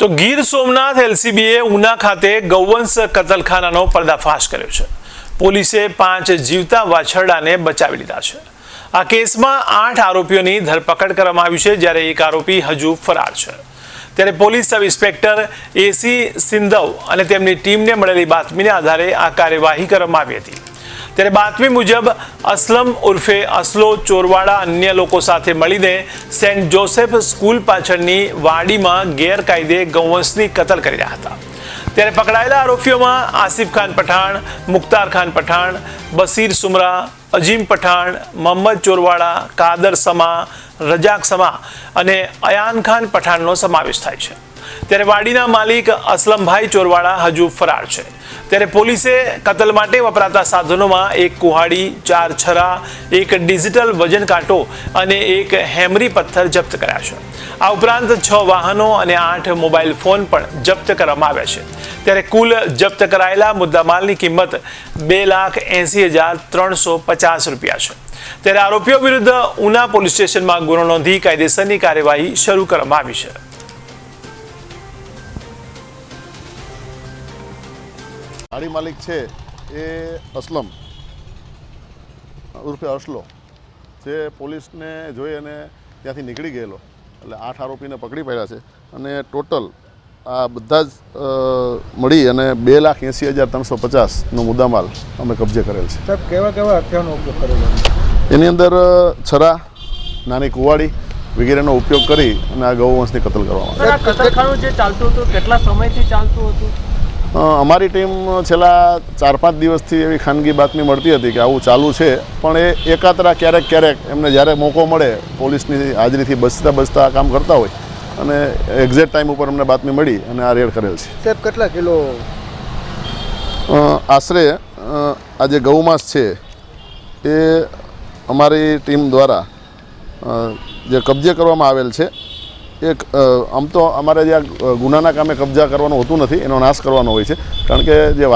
તો ગીર સોમનાથ એલસીબીએ ઉના ખાતે ગૌવંશ કતલખાનાનો પર્દાફાશ કર્યો છે। પોલીસે 5 જીવતા વાછરડાને બચાવી લીધા છે। આ કેસમાં 8 આરોપીઓની ધરપકડ કરવામાં આવી છે, જ્યારે એક આરોપી હજુ ફરાર છે। ત્યારે પોલીસ સબ ઇન્સ્પેક્ટર એસી સિંધવ અને તેમની ટીમને મળેલી બાતમીના આધારે આ કાર્યવાહી કરવામાં આવી હતી। ત્યારે બાતમી મુજબ અસલમ ઉર્ફે અસલો ચોરવાડા અન્ય લોકો સાથે મળીને સેન્ટ જોસેફ સ્કૂલ પાછળની વાડીમાં ગેરકાયદે ગૌવંશની કતલ કરી રહ્યા હતા। ત્યારે પકડાયેલા આરોપીઓમાં આસિફ ખાન પઠાણ, મુખ્તાર ખાન પઠાણ, બસીર સુમરા, અજીમ પઠાણ, મોહમ્મદ ચોરવાડા, કાદર સમા, રજાક સમા અને અયાન ખાન પઠાણનો સમાવેશ થાય છે। ત્યારે વાડીના માલિક અસલમભાઈ ચોરવાડા હજુ ફરાર છે। ત્યારે પોલીસે કતલ માટે વપરાતા સાધનોમાં એક કુહાડી, 4 છરા, એક ડિજિટલ વજન કાંટો અને એક હેમરી પથ્થર જપ્ત કર્યા છે। આ ઉપરાંત 6 વાહનો અને 8 મોબાઈલ ફોન પણ જપ્ત કરવામાં આવ્યા છે। ત્યારે કુલ જપ્ત કરાયેલા મુદ્દામાલની કિંમત 2,80,350 રૂપિયા છે। ત્યારે આરોપીઓ વિરુદ્ધ ઉના પોલીસ સ્ટેશનમાં ગુનો નોંધી કાયદેસરની કાર્યવાહી શરૂ કરવામાં આવી છે। ગાડી માલિક છે એ અસલમ ઉર્ફે અસલો જે પોલીસને જોઈ અને ત્યાંથી નીકળી ગયેલો, એટલે 8 આરોપીને પકડી પાડ્યા છે અને ટોટલ આ બધા જ મળી અને 2,80,350નો મુદ્દામાલ અમે કબજે કરેલ છે। સાહેબ, કેવા હથિયારનો ઉપયોગ કરેલો? એની અંદર છરા, નાની કુવાડી વગેરેનો ઉપયોગ કરી અને આ ગૌવંશની કતલ કરવામાં આવી। કતલખાનું જે ચાલતું હતું કેટલા સમયથી ચાલતું હતું? અમારી ટીમ છેલ્લા 4-5 દિવસથી એવી ખાનગી બાતમી મળતી હતી કે આવું ચાલુ છે, પણ એ એકાતરા ક્યારેક એમને જ્યારે મોકો મળે પોલીસની હાજરીથી બચતા કામ કરતા હોય અને એક્ઝેક્ટ ટાઈમ ઉપર અમને બાતમી મળી અને આ રેડ કરેલ છે। સાહેબ, કેટલા કિલો? આશરે આ જે ગૌમાંસ છે એ અમારી ટીમ દ્વારા જે કબજે કરવામાં આવેલ છે, એક આમ તો અમારે જે ગુનાના કામે કબજા કરવાનું હોતું નથી, એનો નાશ કરવાનો હોય છે, કારણ કે જે